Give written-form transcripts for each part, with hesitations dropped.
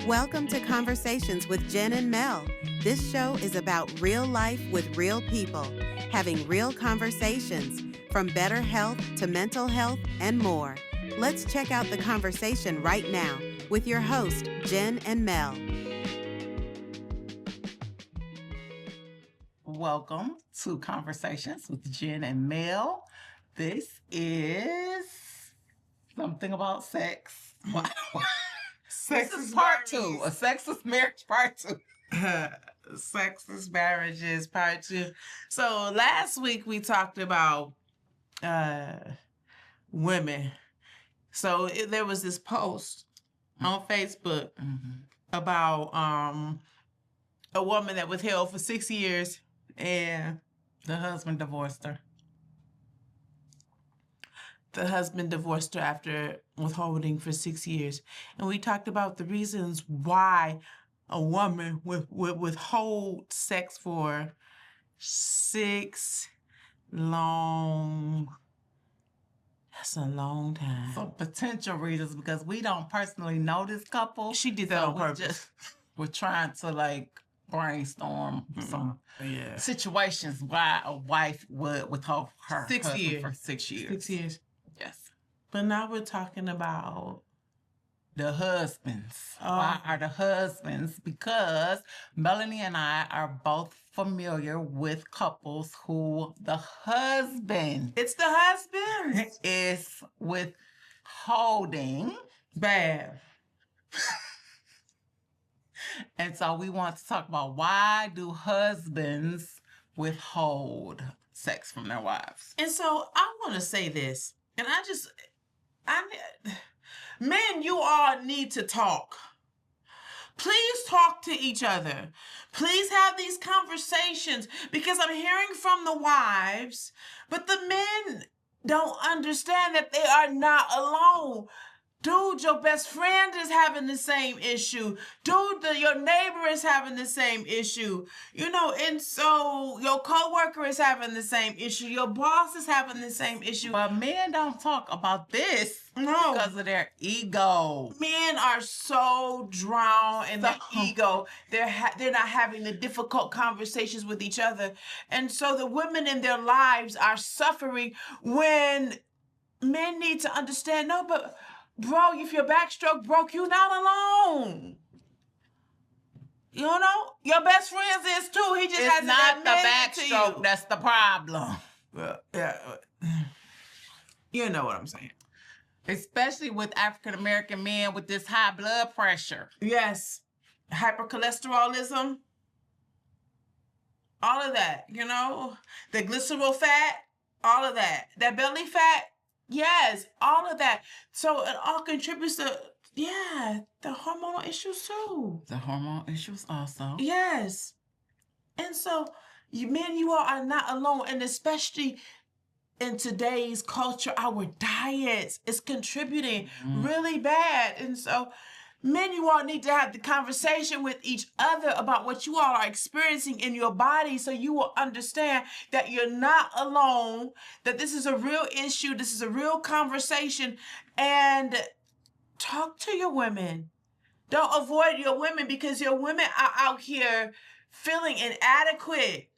Welcome to Conversations with Jen and Mel. This show is about real life with real people, having real conversations, from better health to mental health and more. Let's check out the conversation right now with your host, Jen and Mel. Welcome to Conversations with Jen and Mel. This is something about sex. This is part 2, a sexless marriage part 2. Sexless marriages, part 2. So last week we talked about women. So there was this post on Facebook about a woman that was held for 6 years and The husband divorced her. the husband divorced her after withholding for 6 years. And we talked about the reasons why a woman would withhold sex for 6 long... That's a long time. For potential reasons, because we don't personally know this couple. She did that on purpose. We're trying to brainstorm some Yeah. situations why a wife would withhold her 6 husband years. for 6 years. 6 years. Yes. But now we're talking about... The husbands. Oh. Why are the husbands? Because Melanie and I are both familiar with couples who the husband It's the husband. is withholding. Bad. And so we want to talk about, why do husbands withhold sex from their wives? And so I want to say this, and men, you all need to talk. Please talk to each other. Please have these conversations, because I'm hearing from the wives, but the men don't understand that they are not alone. Dude, your best friend is having the same issue. Dude, your neighbor is having the same issue. And so your coworker is having the same issue. Your boss is having the same issue. But men don't talk about this No. because of their ego. Men are so drowned in their ego. They're not having the difficult conversations with each other. And so the women in their lives are suffering when men need to understand, no, but bro, if your backstroke broke, you're not alone. Your best friend is too. He just It's hasn't not the admitted it to backstroke you. that's the problem. Well, yeah, you know what I'm saying. Especially with African American men with this high blood pressure. Yes, hypercholesterolism, all of that. The glycerol fat, all of that. That belly fat. Yes, all of that. So it all contributes to, the hormonal issues too. The hormone issues also. Yes. And so, you all are not alone. And especially in today's culture, our diets is contributing really bad. And so, men, you all need to have the conversation with each other about what you all are experiencing in your body, so you will understand that you're not alone, that this is a real issue, this is a real conversation, and talk to your women. Don't avoid your women, because your women are out here feeling inadequate.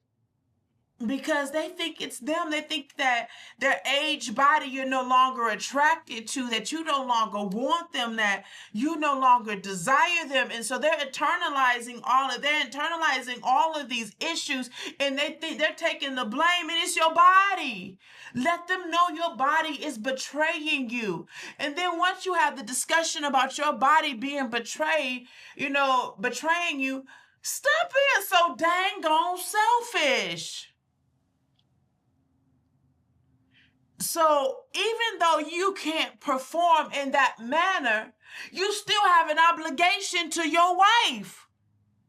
Because they think it's them. They think that their aged body you're no longer attracted to, that you no longer want them, that you no longer desire them. And so they're internalizing all of these issues, and they think they're taking the blame, and it's your body. Let them know your body is betraying you. And then once you have the discussion about your body being betraying you, stop being so dang on selfish. So even though you can't perform in that manner, you still have an obligation to your wife.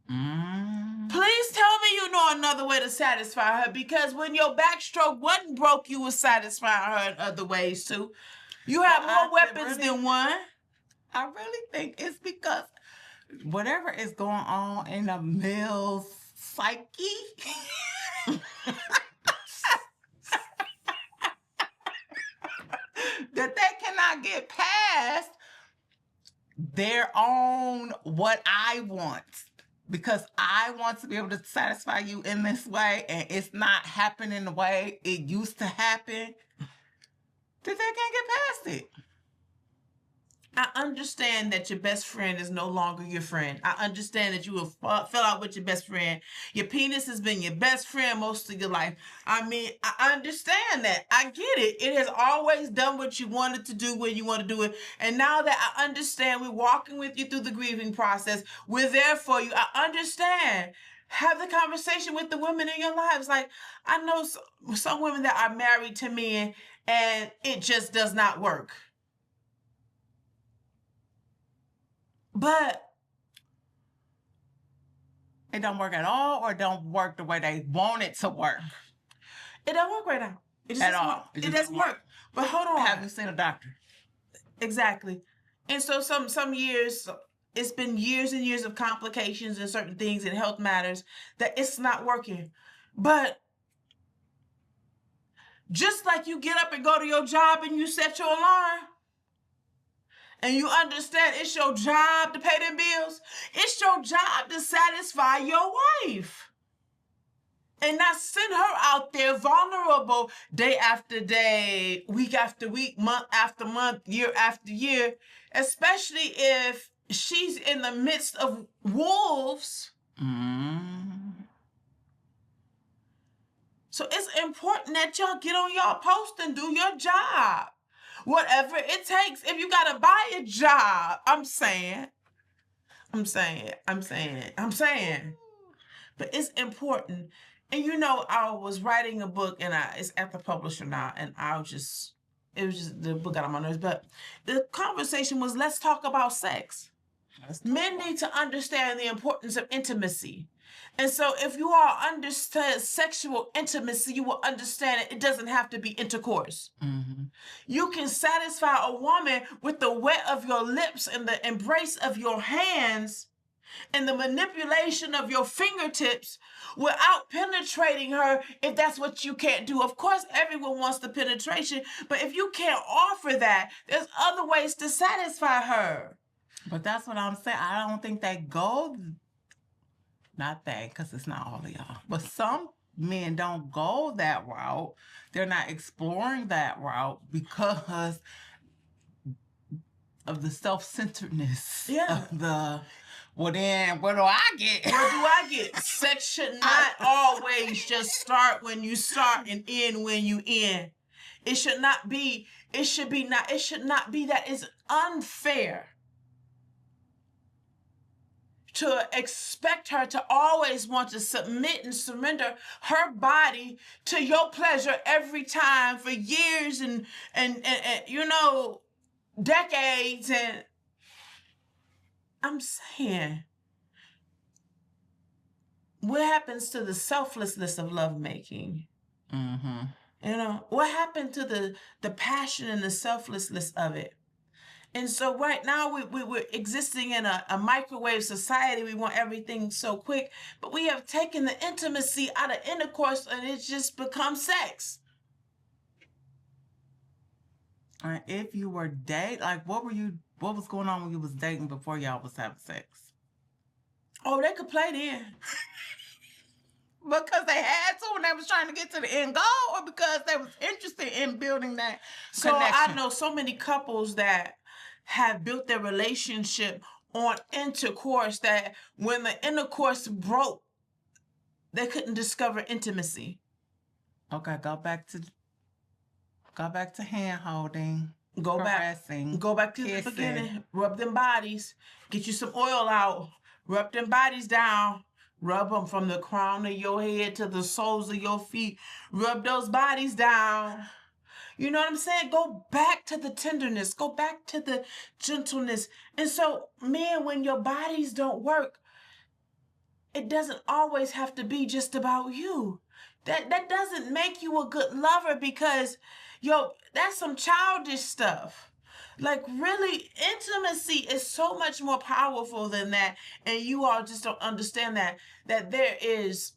Please tell me you know another way to satisfy her, because when your backstroke wasn't broke, you were satisfying her in other ways too. You have more weapons than one. I really think it's because whatever is going on in a male's psyche, that they cannot get past their own what I want. Because I want to be able to satisfy you in this way, and it's not happening the way it used to happen, that they can't get past it. I understand that your best friend is no longer your friend. I understand that you will fell out with your best friend. Your penis has been your best friend most of your life. I mean, I understand that. I get it. It has always done what you wanted to do when you want to do it. And now that I understand, we're walking with you through the grieving process. We're there for you. I understand. Have the conversation with the women in your lives. Like, I know some women that are married to men and it just does not work. But it don't work at all, or don't work the way they want it to work. It don't work right now. It just At doesn't all. work. It It just doesn't work. But hold on. Have you seen a doctor? Exactly. And so some years, it's been years and years of complications and certain things in health matters that it's not working. But just like you get up and go to your job and you set your alarm, and you understand it's your job to pay them bills, it's your job to satisfy your wife. And not send her out there vulnerable day after day, week after week, month after month, year after year, especially if she's in the midst of wolves. So it's important that y'all get on y'all post and do your job. Whatever it takes. If you gotta buy a job, I'm saying. But it's important. And you know, I was writing a book and it's at the publisher now, and it was just the book got on my nerves. But the conversation was, let's talk about sex. Men need to understand the importance of intimacy. And so if you all understand sexual intimacy, you will understand it doesn't have to be intercourse. Mm-hmm. You can satisfy a woman with the wet of your lips and the embrace of your hands and the manipulation of your fingertips without penetrating her, if that's what you can't do. Of course, everyone wants the penetration, but if you can't offer that, there's other ways to satisfy her. But that's what I'm saying. I don't think they go, not that, because it's not all of y'all, but some men don't go that route. They're not exploring that route because of the self-centeredness of the, well then, what do I get? What do I get? Sex should not always just start when you start and end when you end. It should not be that. It's unfair to expect her to always want to submit and surrender her body to your pleasure every time for years and you know, decades. And I'm saying, what happens to the selflessness of lovemaking? Mm-hmm. You know, what happened to the passion and the selflessness of it? And so right now we're existing in a microwave society. We want everything so quick, but we have taken the intimacy out of intercourse and it's just become sex. If you were dating, like what was going on when you was dating before y'all was having sex? Oh, they could play then. Because they had to and they was trying to get to the end goal, or because they was interested in building that so connection? I know so many couples that have built their relationship on intercourse that when the intercourse broke, they couldn't discover intimacy. Okay, go back to hand holding, Go caressing, back to kissing. the beginning. Rub them bodies. Get you some oil out. Rub them bodies down. Rub them from the crown of your head to the soles of your feet. Rub those bodies down. You know what I'm saying? Go back to the tenderness. Go back to the gentleness. And so, man, when your bodies don't work, it doesn't always have to be just about you. That doesn't make you a good lover, because, that's some childish stuff. Like, really, intimacy is so much more powerful than that. And you all just don't understand that there is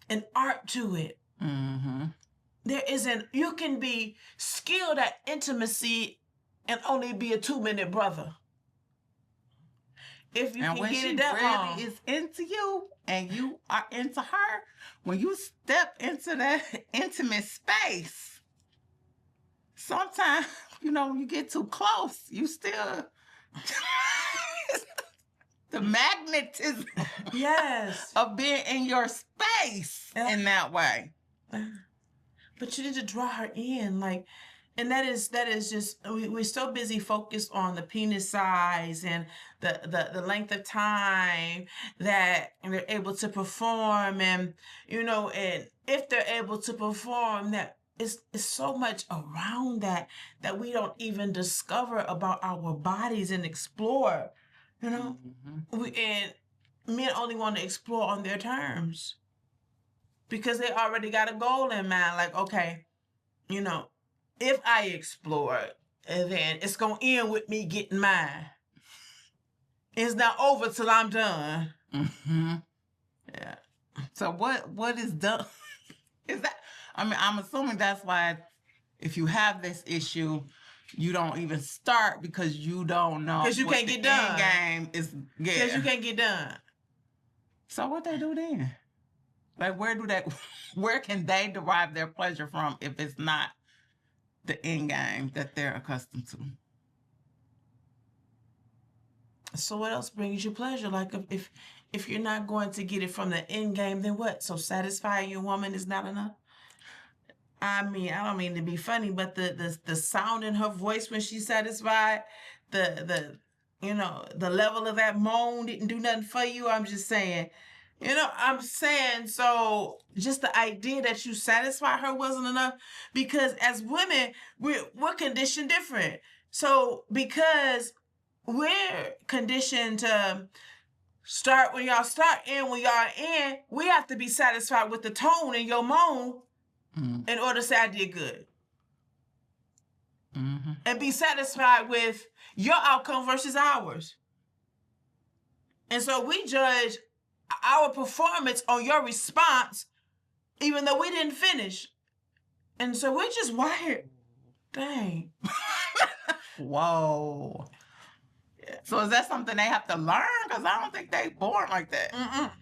an art to it. Mm-hmm. You can be skilled at intimacy and only be a 2-minute brother. if you And can when get she it that really long. is into you and you are into her, when you step into that intimate space, sometimes, when you get too close, you still the magnetism Yes. of being in your space in that way. But you need to draw her in, like, and that is just we're so busy focused on the penis size and the length of time that they're able to perform, and and if they're able to perform, that it's so much around that we don't even discover about our bodies and explore, and men only want to explore on their terms because they already got a goal in mind, like, okay, if I explore, then it's going to end with me getting mine. It's not over till I'm done. Mm-hmm. Yeah. So what is done? Is that, I'm assuming that's why if you have this issue, you don't even start because you don't know. Because you can't get done. Game is, yeah. Because you can't get done. So what they do then? Like, where can they derive their pleasure from if it's not the end game that they're accustomed to? So what else brings you pleasure? Like, if you're not going to get it from the end game, then what? So satisfying your woman is not enough? I mean, I don't mean to be funny, but the sound in her voice when she's satisfied, the level of that moan didn't do nothing for you. I'm just saying. So just the idea that you satisfy her wasn't enough, because as women, we're conditioned different. So because we're conditioned to start when y'all start, and when y'all in, we have to be satisfied with the tone in your moan in order to say I did good. Mm-hmm. And be satisfied with your outcome versus ours. And so we judge our performance on your response, even though we didn't finish. And so we're just wired. Dang. Whoa. Yeah. So is that something they have to learn? Because I don't think they born like that.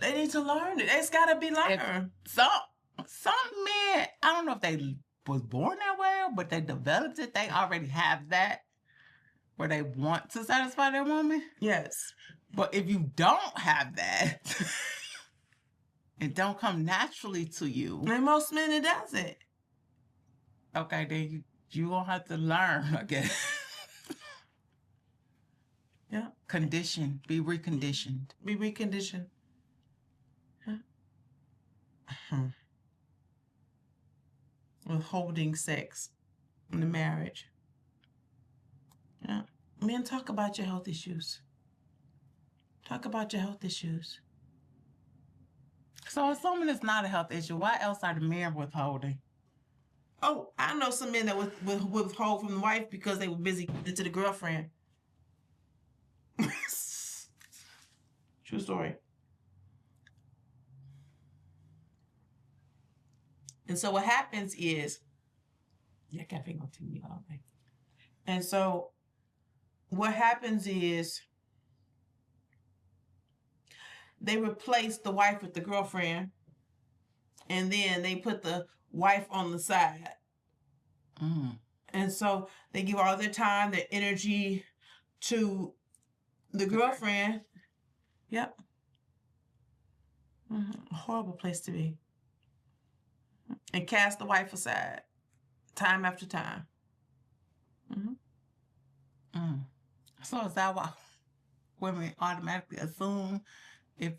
They need to learn it. It's got to be learned. Some men, I don't know if they was born that way, but they developed it. They already have that where they want to satisfy their woman. Yes. But if you don't have that, it don't come naturally to you. And most men, it doesn't. Okay, then you gonna have to learn, I guess. Yeah. Condition. Be reconditioned. Be reconditioned. Withholding sex in the marriage. Yeah. Men, talk about your health issues. Talk about your health issues. So assuming it's not a health issue, why else are the men withholding? Oh, I know some men that withhold from the wife because they were busy into the girlfriend. True story. And so what happens is, yeah, caffeine on TV all day. And so what happens is they replace the wife with the girlfriend, and then they put the wife on the side. And so they give all their time, their energy to the girlfriend. Yep. A horrible place to be. And cast the wife aside time after time. So is that why women automatically assume if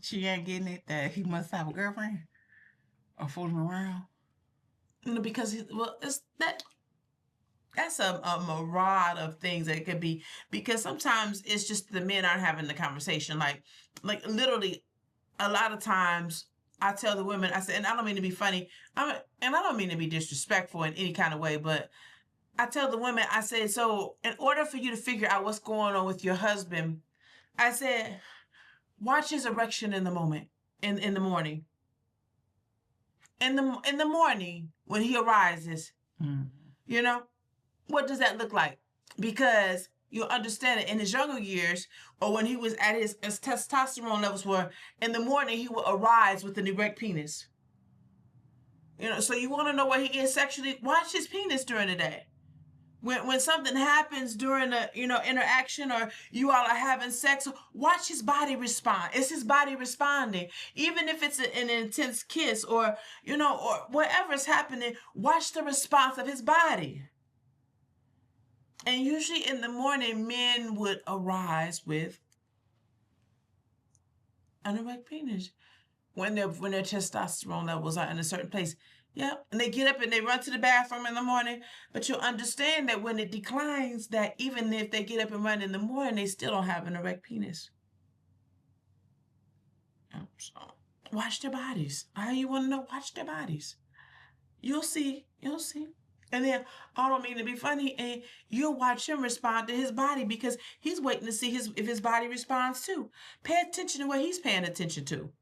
she ain't getting it that he must have a girlfriend or fooling around? No, because that's a myriad of things that it could be, because sometimes it's just the men aren't having the conversation. Like literally, a lot of times I tell the women, I said, and I don't mean to be funny, and I don't mean to be disrespectful in any kind of way, but I tell the women, I said, so in order for you to figure out what's going on with your husband, I said, watch his erection in the moment, in the morning. In the morning when he arises, what does that look like? Because you'll understand it. In his younger years, or when he was at his testosterone levels were, in the morning he would arise with an erect penis. So you want to know where he is sexually? Watch his penis during the day. When something happens during a interaction, or you all are having sex, watch his body respond. Is his body responding? Even if it's an intense kiss, or or whatever is happening, watch the response of his body. And usually in the morning, men would arise with an erect penis when their testosterone levels are in a certain place. Yeah, and they get up and they run to the bathroom in the morning, but you'll understand that when it declines, that even if they get up and run in the morning, they still don't have an erect penis. So watch their bodies. How you want to know? Watch their bodies. You'll see. And then, I don't mean to be funny, and you'll watch him respond to his body, because he's waiting to see if his body responds too. Pay attention to what he's paying attention to.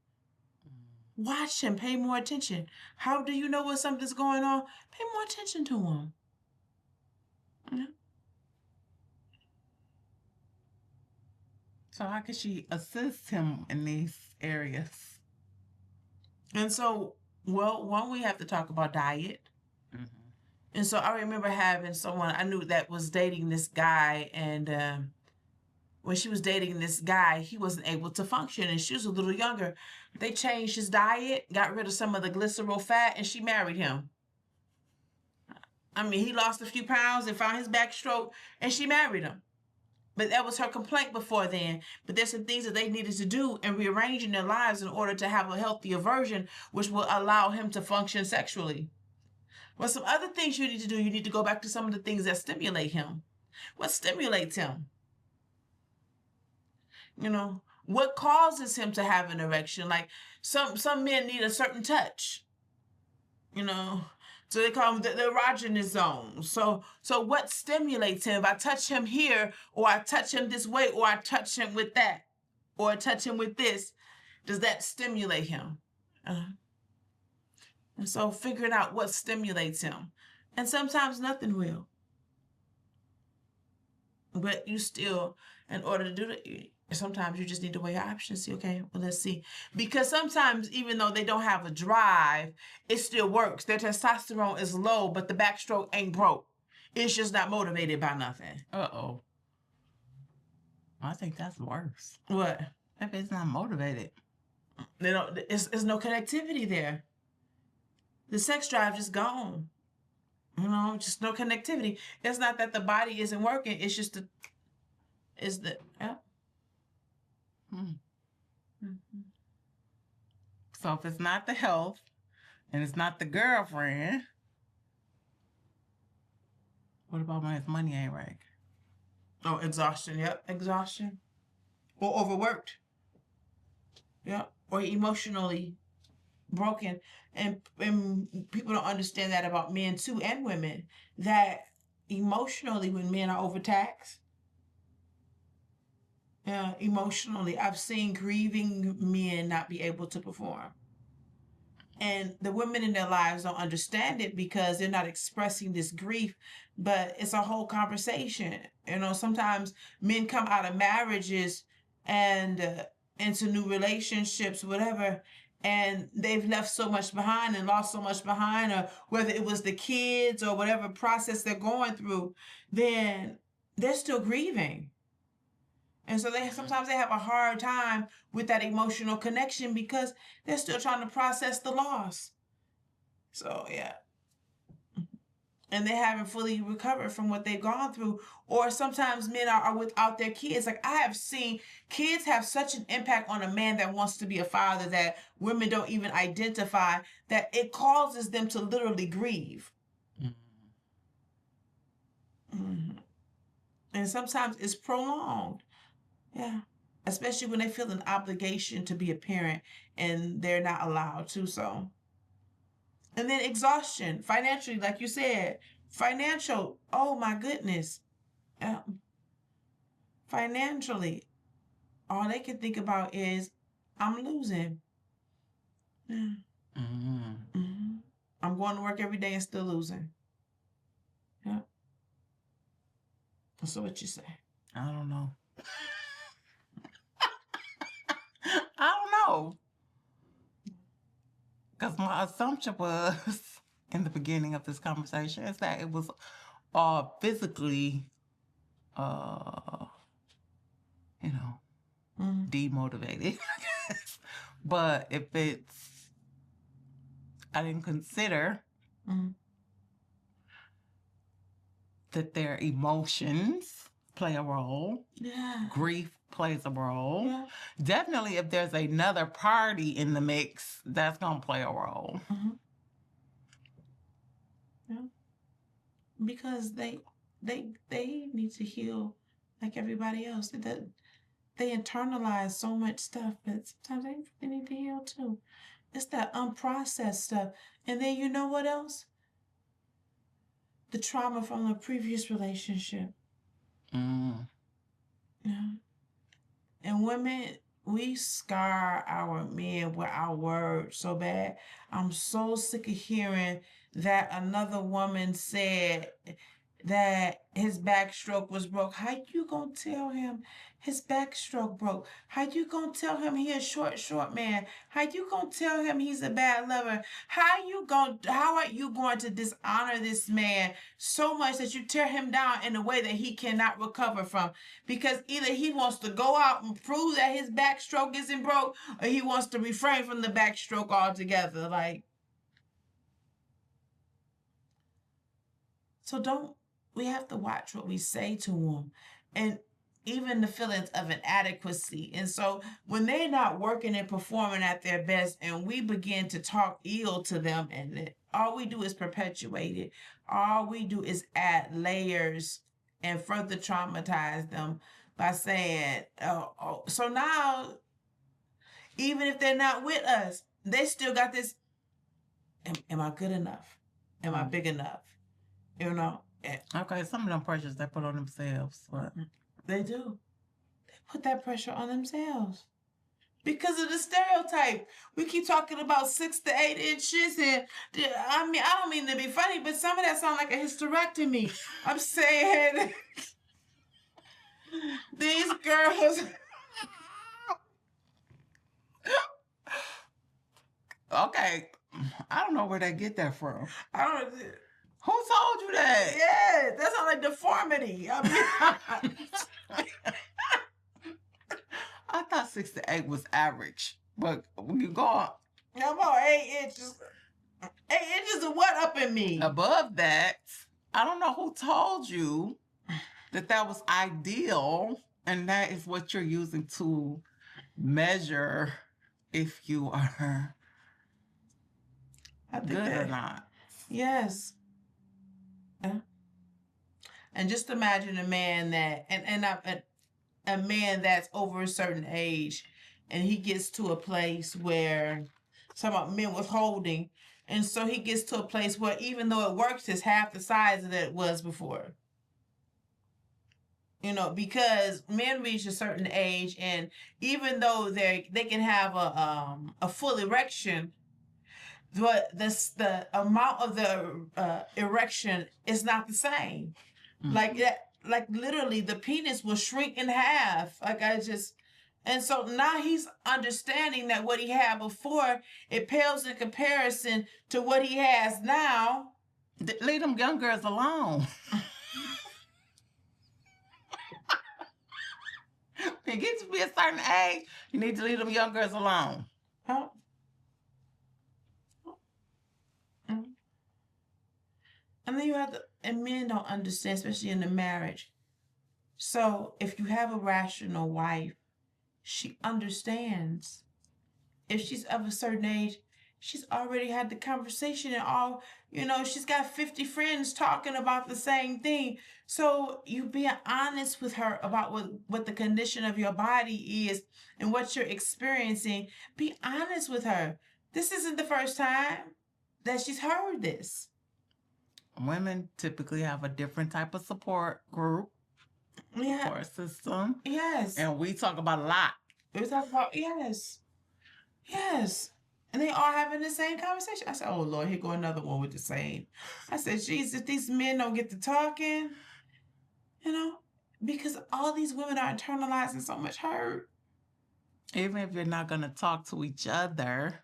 Watch him. Pay more attention. How do you know when something's going on? Pay more attention to him. Yeah. So how could she assist him in these areas? And so, one, we have to talk about diet. Mm-hmm. And so I remember having someone I knew that was dating this guy, and when she was dating this guy, he wasn't able to function, and she was a little younger. They changed his diet, got rid of some of the glycerol fat, and she married him. I mean, he lost a few pounds and found his backstroke, and she married him. But that was her complaint before then. But there's some things that they needed to do and rearrange in their lives in order to have a healthier version, which will allow him to function sexually. Well, some other things you need to do, you need to go back to some of the things that stimulate him. What stimulates him? What causes him to have an erection? Like some men need a certain touch. So they call them the erogenous zone. So what stimulates him? If I touch him here, or I touch him this way, or I touch him with that, or I touch him with this, does that stimulate him? And so figuring out what stimulates him. And sometimes nothing will. But you still, in order to do that, sometimes you just need to weigh your options. See, okay, well, let's see. Because sometimes, even though they don't have a drive, it still works. Their testosterone is low, but the backstroke ain't broke. It's just not motivated by nothing. Uh-oh. I think that's worse. What? If it's not motivated. It's no connectivity there. The sex drive just gone. Just no connectivity. It's not that the body isn't working. It's just yeah. Mm-hmm. So if it's not the health, and it's not the girlfriend, what about when his money ain't right? Oh, exhaustion. Yep, exhaustion. Or overworked. Yep. Or emotionally broken. And people don't understand that about men too, and women, that emotionally, when men are overtaxed, emotionally, I've seen grieving men not be able to perform. And the women in their lives don't understand it because they're not expressing this grief, but it's a whole conversation. Sometimes men come out of marriages and into new relationships, whatever, and they've left so much behind and lost so much behind, or whether it was the kids or whatever process they're going through, then they're still grieving. And so sometimes they have a hard time with that emotional connection because they're still trying to process the loss. So, yeah. And they haven't fully recovered from what they've gone through. Or sometimes men are without their kids. Like, I have seen kids have such an impact on a man that wants to be a father that women don't even identify, that it causes them to literally grieve. Mm-hmm. And sometimes it's prolonged. Yeah. Especially when they feel an obligation to be a parent and they're not allowed to. So, and then exhaustion, financially, like you said, financial. Oh my goodness. Financially, all they can think about is, I'm losing. Yeah. Mm-hmm. Mm-hmm. I'm going to work every day and still losing. Yeah. So what you say? I don't know. I don't know. Because my assumption was in the beginning of this conversation is that it was all physically, you know, demotivated, I guess. But if it's, I didn't consider that their emotions play a role. Yeah. Grief plays a role. Yeah. Definitely, if there's another party in the mix, that's gonna play a role. Yeah. Because they need to heal like everybody else. They internalize so much stuff, but sometimes they need to heal too. It's that unprocessed stuff. And then you know what else? The trauma from the previous relationship. Yeah. And women, we scar our men with our words so bad. I'm so sick of hearing that another woman said that his backstroke was broke. How you gonna tell him his backstroke broke? How you gonna tell him he a short man? How you gonna tell him he's a bad lover? How are you going to dishonor this man so much that you tear him down in a way that he cannot recover from? Because either he wants to go out and prove that his backstroke isn't broke, or he wants to refrain from the backstroke altogether. Like, so we have to watch what we say to them, and even the feelings of inadequacy. And so when they're not working and performing at their best, and we begin to talk ill to them, and all we do is perpetuate it, all we do is add layers and further traumatize them by saying, so now, even if they're not with us, they still got this, am I good enough? Am I big enough? You know? Okay, some of them pressures they put on themselves. What? They do. They put that pressure on themselves. Because of the stereotype. We keep talking about 6 to 8 inches, and I mean, I don't mean to be funny, but some of that sounds like a hysterectomy. I'm saying these girls. Okay, I don't know where they get that from. I don't. Who told you that? Yeah, that sounds like deformity. I mean, I thought 6 to 8 was average, but when you go I'm about 8 inches. 8 inches of what up in me? above that, I don't know who told you that that was ideal, and that is what you're using to measure if you are good or not. Yes. Yeah. And just imagine a man that, a man that's over a certain age, and he gets to a place where, talking about men withholding, and so he gets to a place where even though it works, it's half the size that it was before. You know, because men reach a certain age, and even though they can have a full erection, but the amount of the erection is not the same. Like that, like literally the penis will shrink in half. And so now he's understanding that what he had before, it pales in comparison to what he has now. Leave them young girls alone. When you get to be a certain age, you need to leave them young girls alone. Huh? And then you have to, and men don't understand, especially in the marriage. So if you have a rational wife, she understands. If she's of a certain age, she's already had the conversation and all, she's got 50 friends talking about the same thing. So you being honest with her about what the condition of your body is and what you're experiencing. Be honest with her. This isn't the first time that she's heard this. Women typically have a different type of support group or a system. Yes. And we talk about a lot. We talk about, yes. And they all having the same conversation. I said, oh, Lord, here go another one with the same. I said, Jesus, if these men don't get to talking, Because all these women are internalizing so much hurt. Even if you're not going to talk to each other,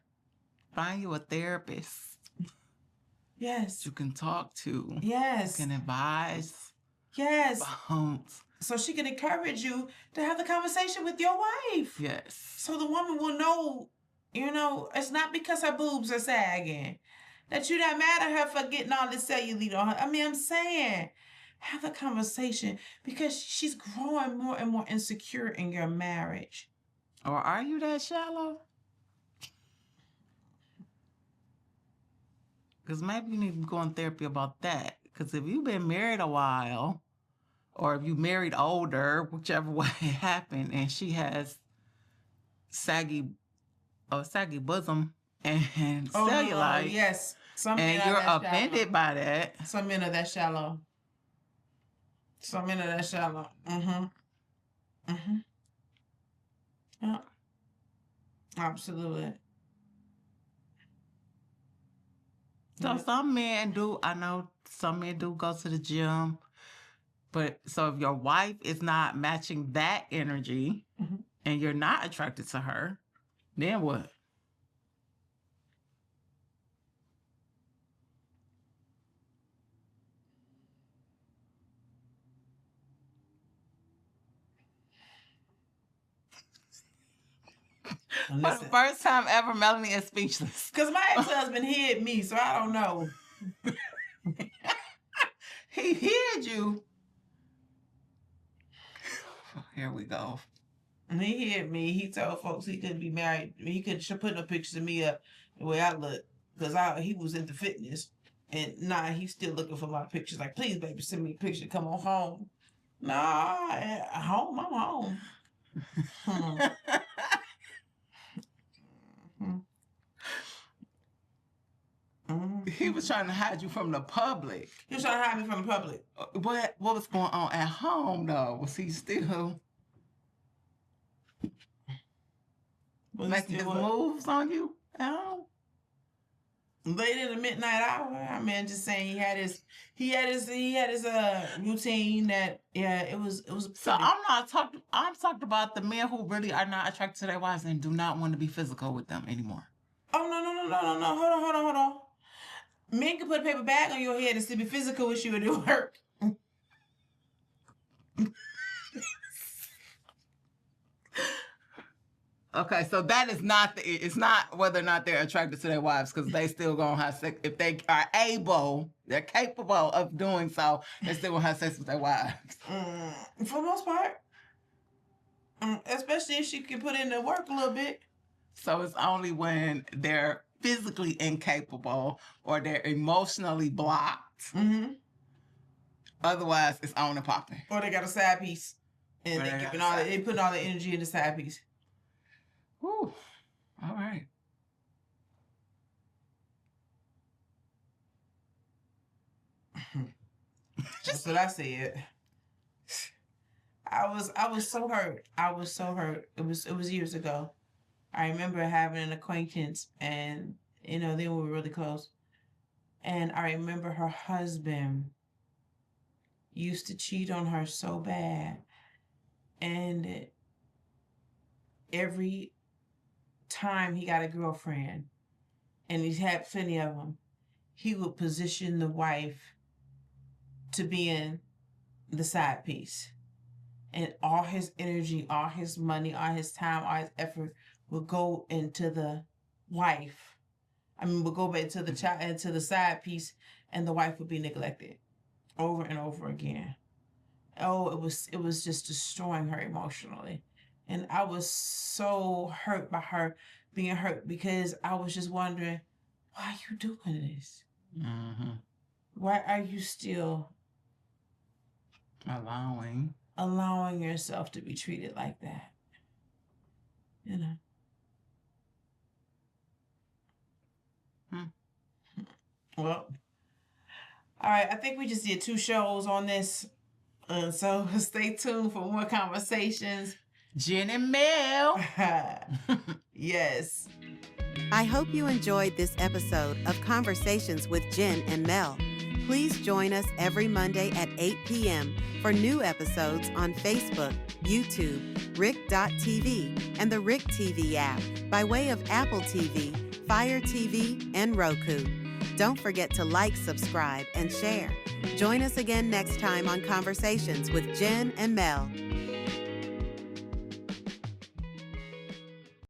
find you a therapist Yes. you can talk to. Yes. You can advise. Yes. Bounce. So she can encourage you to have the conversation with your wife. Yes. So the woman will know, it's not because her boobs are sagging that you're not mad at her for getting all this cellulite on her. I mean, I'm saying, have the conversation because she's growing more and more insecure in your marriage. Or are you that shallow? Because maybe you need to go in therapy about that. Because if you've been married a while, or if you married older, whichever way it happened, and she has saggy bosom and cellulite, yes. Some and men you're are that offended shallow. by that. Some men are that shallow. Some men are that shallow. Yeah. Absolutely. So some men do, I know some men do go to the gym, but so if your wife is not matching that energy and you're not attracted to her, then what? For the first time ever, Melanie is speechless. Because my ex-husband hid me, so I don't know. He hid you. Here we go. And he hid me. He told folks he couldn't be married. He couldn't put no pictures of me up the way I look. Because he was into fitness. And he's still looking for my pictures. Like, please, baby, send me a picture. Come on home. Home, I'm home. He was trying to hide you from the public. He was trying to hide me from the public. What was going on at home, though? Was he still making his moves on you at home? Late in the midnight hour. I mean, just saying he had his routine that it was. So I'm talking about the men who really are not attracted to their wives and do not want to be physical with them anymore. Oh no! Hold on. Men can put a paper bag on your head and still be physical with you and it work. Okay, so that is not it's not whether or not they're attracted to their wives, because they still gonna have sex if they are able, they're capable of doing so. They still gonna have sex with their wives. For the most part, especially if she can put in the work a little bit. So it's only when they're physically incapable or they're emotionally blocked. Otherwise, it's on and popping. Or they got a side piece, and they putting all the energy in the side piece. Whew. All right. That's what I said. I was so hurt. It was years ago. I remember having an acquaintance, and then we were really close. And I remember her husband used to cheat on her so bad, and every time he got a girlfriend, and he's had plenty of them, he would position the wife to be in the side piece. And all his energy, all his money, all his time, all his effort would go into the wife. Would go back to the child, into the side piece, and the wife would be neglected over and over again. Oh, it was just destroying her emotionally. And I was so hurt by her being hurt, because I was just wondering, why are you doing this? Why are you still allowing yourself to be treated like that? Well, all right. I think we just did 2 shows on this. So stay tuned for more conversations. Jen and Mel. Yes. I hope you enjoyed this episode of Conversations with Jen and Mel. Please join us every Monday at 8 p.m. for new episodes on Facebook, YouTube, Rick.tv, and the Rick TV app by way of Apple TV, Fire TV, and Roku. Don't forget to like, subscribe, and share. Join us again next time on Conversations with Jen and Mel.